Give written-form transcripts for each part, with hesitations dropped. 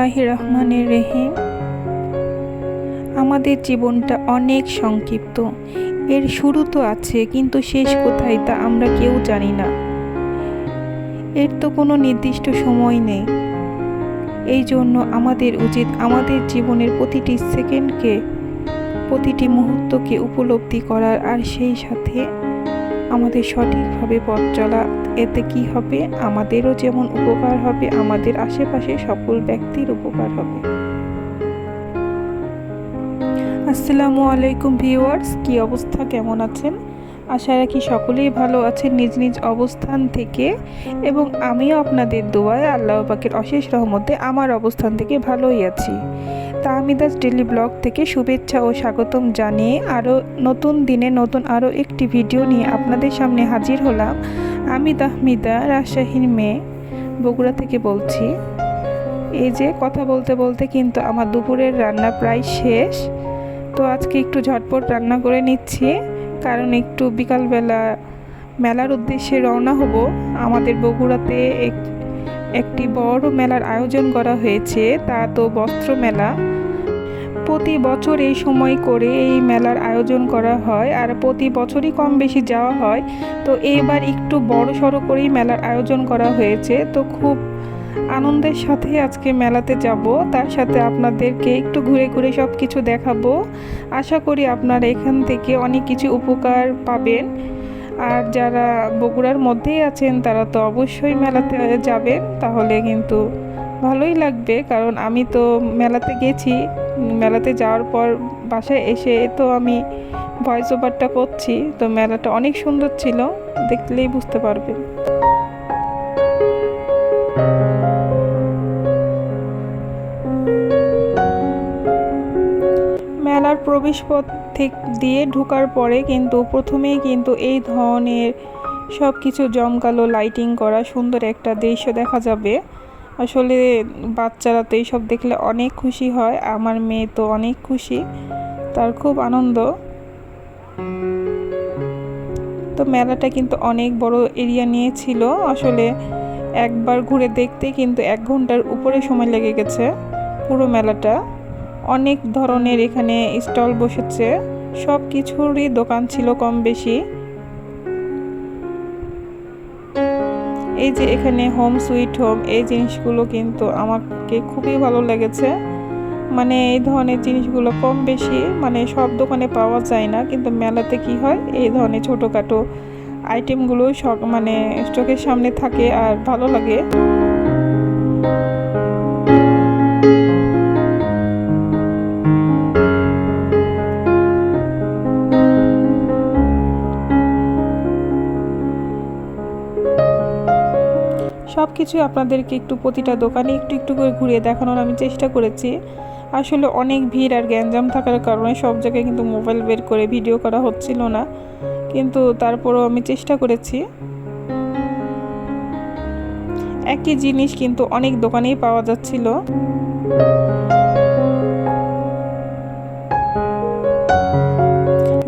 বিসমিল্লাহির রহমানির রহিম। আমাদের জীবনটা অনেক সংক্ষিপ্ত। এর শুরু তো আছে, কিন্তু শেষ কোথায় তা আমরা কেউ জানি না। এর তো কোনো নির্দিষ্ট সময় নেই। এই জন্য আমাদের উচিত আমাদের জীবনের প্রতিটি সেকেন্ডকে, প্রতিটি মুহূর্তকে উপলব্ধি করার, আর সেই সাথে আমাদের সঠিকভাবে পথ চলা। এতে কি হবে, আমাদেরও যেমন উপকার হবে, আমাদের আশেপাশে সকল ব্যক্তির উপকার হবে। আসসালামু আলাইকুম ভিউয়ার্স, কি অবস্থা, কেমন আছেন? আশা রাখি সকলেই ভালো আছেন নিজ নিজ অবস্থান থেকে, এবং আমিও আপনাদের দোয়ায় আল্লাহ পাকের অশেষ রহমতে আমার অবস্থান থেকে ভালোই আছি। তাহমিদাস ডেইলি ব্লগ থেকে শুভেচ্ছা ও স্বাগতম জানিয়ে আরও নতুন দিনে নতুন আরও একটি ভিডিও নিয়ে আপনাদের সামনে হাজির হলাম। আমি তাহমিদা, রাজশাহীর মেয়ে, বগুড়া থেকে বলছি। এই যে কথা বলতে বলতে কিন্তু আমার দুপুরের রান্না প্রায় শেষ। তো আজকে একটু ঝটপট রান্না করে নিচ্ছি, কারণ একটু বিকালবেলা মেলার উদ্দেশ্যে রওনা হব। আমাদের বগুড়াতে একটি বড় মেলার আয়োজন করা হয়েছে, তা তো বস্ত্র মেলা। প্রতি বছর এই সময় করে এই মেলার আয়োজন করা হয়, আর প্রতি বছরই কম বেশি যাওয়া হয়। তো এবার একটু বড় সড়ো করেই মেলার আয়োজন করা হয়েছে। তো খুব আনন্দের সাথে আজকে মেলাতে যাব, তার সাথে আপনাদেরকে একটু ঘুরে ঘুরে সব কিছু দেখাবো। আশা করি আপনারা এখান থেকে অনেক কিছু উপকার পাবেন। আর যারা বগুড়ার মধ্যেই আছেন তারা তো অবশ্যই মেলাতে যাবেন, তাহলে কিন্তু ভালোই লাগবে। কারণ আমি তো মেলাতে গেছি, মেলাতে যাওয়ার পর বাসায় এসে তো আমি ভয়েস ওভারটা করছি। তো মেলাটা অনেক সুন্দর ছিল, দেখলেই বুঝতে পারবেন। মেলার প্রবেশপথ দিয়ে ঢোকার পরে কিন্তু প্রথমেই কিন্তু এই ধরনের সব কিছু জমকালো লাইটিং করা সুন্দর একটা দৃশ্য দেখা যাবে। আসলে বাচ্চারা তো এইসব দেখলে অনেক খুশি হয়, আমার মেয়ে তো অনেক খুশি, তার খুব আনন্দ। তো মেলাটা কিন্তু অনেক বড় এরিয়া নিয়েছিল, আসলে একবার ঘুরে দেখতে কিন্তু 1 ঘন্টার উপরে সময় লেগে গেছে পুরো মেলাটা। অনেক ধরনের এখানে স্টল বসেছে, সব কিছুরই দোকান ছিল কম বেশি। এই যে এখানে হোম সুইট হোম, এই জিনিসগুলো কিন্তু আমাকে খুবই ভালো লেগেছে। মানে এই ধরনের জিনিসগুলো কম বেশি মানে সব দোকানে পাওয়া যায় না, কিন্তু মেলাতে কি হয়, এই ধরনের ছোটোখাটো আইটেমগুলো সব মানে চোখের সামনে থাকে আর ভালো লাগে। সব কিছু আপনাদেরকে একটু প্রতিটা দোকানে একটু একটু করে ঘুরিয়ে দেখানোর আমি চেষ্টা করেছি। আসলে অনেক ভিড় আর গ্যাঞ্জাম থাকার কারণে সব জায়গায় কিন্তু মোবাইল বের করে ভিডিও করা হচ্ছিল না, কিন্তু তারপরও আমি চেষ্টা করেছি। একই জিনিস কিন্তু অনেক দোকানেই পাওয়া যাচ্ছিল।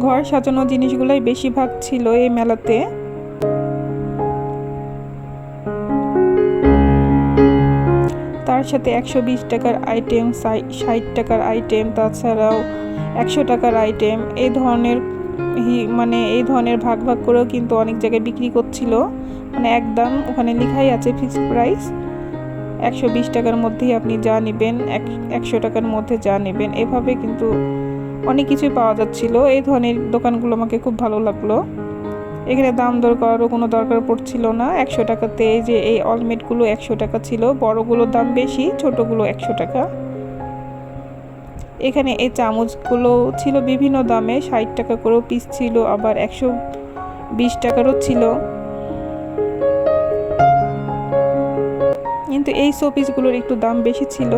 ঘর সাজানো জিনিসগুলোই বেশিরভাগ ছিল এই মেলাতে। তার সাথে 120 টাকার আইটেম, 60 টাকার আইটেম, তাছাড়াও 100 টাকার আইটেম, এই ধরনের মানে এই ধরনের ভাগ ভাগ করেও কিন্তু অনেক জায়গায় বিক্রি করছিল। মানে একদম ওখানে লেখাই আছে ফিক্সড প্রাইস, 120 টাকার মধ্যেই আপনি যা নেবেন, 100 টাকার মধ্যে যা নেবেন, এভাবে কিন্তু অনেক কিছুই পাওয়া যাচ্ছিল। এই ধরনের দোকানগুলো আমাকে খুব ভালো লাগলো। এখানে দাম দর করারও কোনো দরকার পড়ছিল না। 100 টাকাতে এই যে এই অলমেটগুলো 100 টাকা ছিল, বড়গুলোর দাম বেশি, ছোটগুলো 100 টাকা। এখানে এই চামচগুলো ছিল বিভিন্ন দামে, 60 টাকা করেও পিস ছিল, আবার 120 টাকারও ছিল। কিন্তু এই শোপিসগুলোর একটু দাম বেশি ছিল।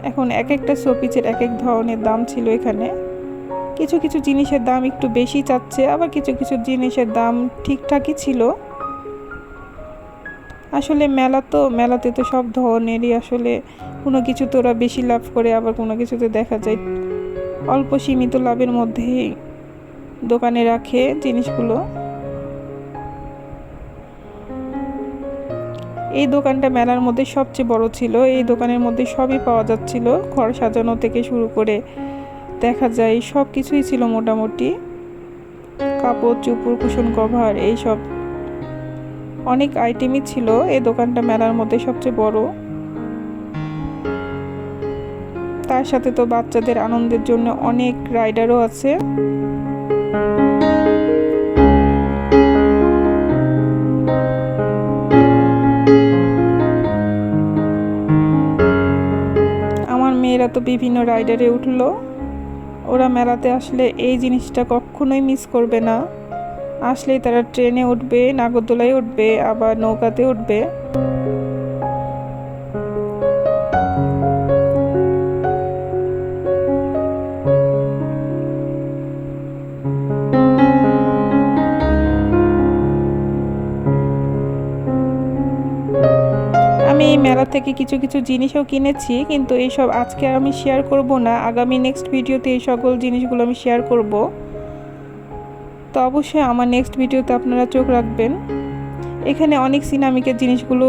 এখন এক একটা শোপিসের এক এক ধরনের দাম ছিল এখানে। কিছু কিছু জিনিসের দাম একটু বেশি চাচ্ছে, আবার কিছু কিছু জিনিসের দাম ঠিকঠাকই ছিল। আসলে মেলাতে তো সব ধরনেরই আসলে কোনো কিছুতে ওরা বেশি লাভ করে, আবার কোনো কিছুতে দেখা যায় অল্প সীমিত লাভের মধ্যেই দোকানে রাখে জিনিসগুলো। এই দোকানটা মেলার মধ্যে সবচেয়ে বড় ছিল। এই দোকানের মধ্যে সবই পাওয়া যাচ্ছিল, ঘর সাজানো থেকে শুরু করে দেখা যায় সব কিছুই ছিল মোটামুটি, কাপড় চোপড় কুশন কভার এইসব অনেক আইটেমই ছিল। এই দোকানটা মেলার মধ্যে সবচেয়ে বড়। তার সাথে তো বাচ্চাদের আনন্দের জন্য অনেক রাইডারও আছে। আমার মেয়েরা তো বিভিন্ন রাইডারে উঠলো। ওরা মেলাতে আসলে এই জিনিসটা কখনোই মিস করবে না। আসলেই তারা ট্রেনে উঠবে, নাগরদোলায় উঠবে, আবার নৌকাতে উঠবে। আমি এই মেলা থেকে কিছু কিছু জিনিসও কিনেছি, কিন্তু এইসব আজকে আর আমি শেয়ার করব না। আগামী নেক্সট ভিডিওতে এই সকল জিনিসগুলো আমি শেয়ার করব। তো অবশ্যই আমার নেক্সট ভিডিওতে আপনারা চোখ রাখবেন। এখানে অনেক সিনামিকের জিনিসগুলো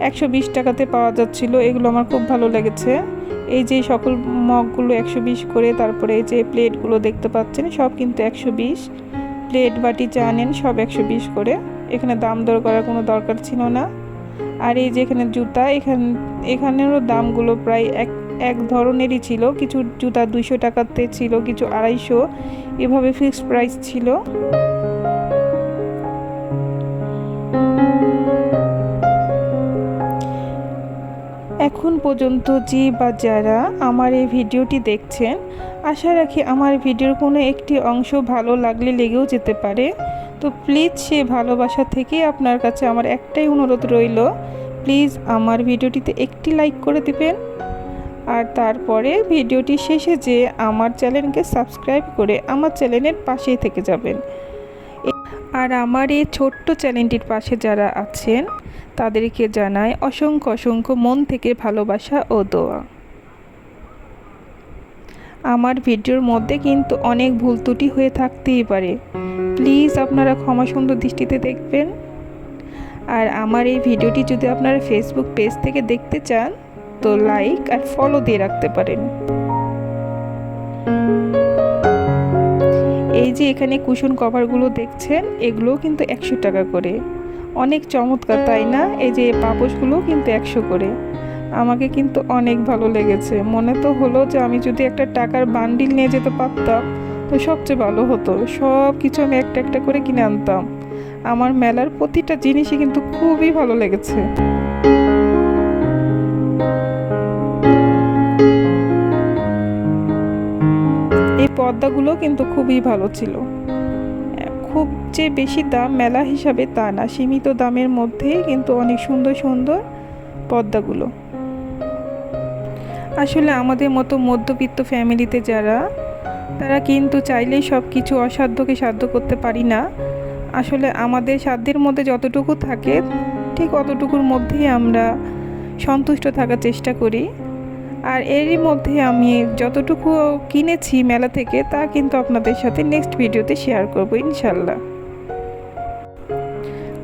120 টাকাতে পাওয়া যাচ্ছিল, এগুলো আমার খুব ভালো লেগেছে। এই যে সকল মগগুলো 120 করে, তারপরে এই যে প্লেটগুলো দেখতে পাচ্ছেন সব কিন্তু 120। প্লেট বাটি চা নেন সব 120 করে। এখানে দাম দর করার কোনো দরকার ছিল না। আর এই যে এখানে জুতা, এখানেরও দামগুলো প্রায় এক ধরনেরই ছিল। কিছু জুতা 200 টাকাতে ছিল, কিছু 250, এভাবে ফিক্সড প্রাইস ছিল। এখন পর্যন্ত যে বা যারা আমার এই ভিডিওটি দেখছেন, আশা রাখি আমার ভিডিওর কোনো একটি অংশ ভালো লাগলে লেগেও যেতে পারে। তো প্লিজ সে ভালোবাসা থেকে আপনার কাছে আমার একটাই অনুরোধ রইল, প্লিজ আমার ভিডিওটিতে একটি লাইক করে দিবেন। আর তারপরে ভিডিওটি শেষে যে আমার চ্যানেলকে সাবস্ক্রাইব করে আমার চ্যানেলের পাশেই থেকে যাবেন। আর আমার এই ছোট্ট চ্যানেলটির পাশে যারা আছেন তাদেরকে জানাই অসংখ্য অসংখ্য মন থেকে ভালোবাসা ও দোয়া। আমার ভিডিওর মধ্যে কিন্তু অনেক ভুল ত্রুটি হয়ে থাকতেই পারে, প্লিজ আপনারা ক্ষমা সুন্দর দৃষ্টিতে দেখবেন। আর আমার এই ভিডিওটি যদি আপনারা ফেসবুক পেজ থেকে দেখতে চান তো লাইক আর ফলো দিয়ে রাখতে পারেন। এই যে এখানে কুশন কভারগুলো দেখছেন, এগুলো কিন্তু 100 টাকা করে। অনেক চমৎকার, তাই না? এই যে পাপোশগুলো কিন্তু 100 করে। আমাকে কিন্তু অনেক ভালো লেগেছে। মনে তো হলো যে আমি যদি একটা টাকার বান্ডিল নিয়ে যেতে পারতাম তো সবচেয়ে ভালো হতো। সব কিছু আমি একটা একটা করে কিনে আনতাম। আমার মেলার প্রতিটা জিনিসই কিন্তু খুবই ভালো লেগেছে। এই পর্দাগুলো কিন্তু খুবই ভালো ছিল। খুব যে বেশি দাম মেলা হিসাবে তা না, সীমিত দামের মধ্যেই কিন্তু অনেক সুন্দর সুন্দর পর্দাগুলো। আসলে আমাদের মতো মধ্যবিত্ত ফ্যামিলিতে যারা, তারা কিন্তু চাইলেই সব কিছু অসাধ্যকে সাধ্য করতে পারি না। আসলে আমাদের সাধ্যের মধ্যে যতটুকু থাকে ঠিক অতটুকুর মধ্যেই আমরা সন্তুষ্ট থাকার চেষ্টা করি। আর এরই মধ্যে আমি যতটুকু কিনেছি মেলা থেকে তা কিন্তু আপনাদের সাথে নেক্সট ভিডিওতে শেয়ার করব ইনশাল্লাহ।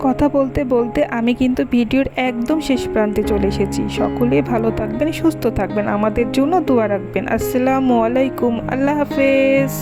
কথা বলতে বলতে আমি কিন্তু ভিডিওর একদম শেষ প্রান্তে চলে এসেছি। সকলে ভালো থাকবেন, সুস্থ থাকবেন, আমাদের জন্য দোয়া রাখবেন। আসসালামু আলাইকুম, আল্লাহ হাফেজ।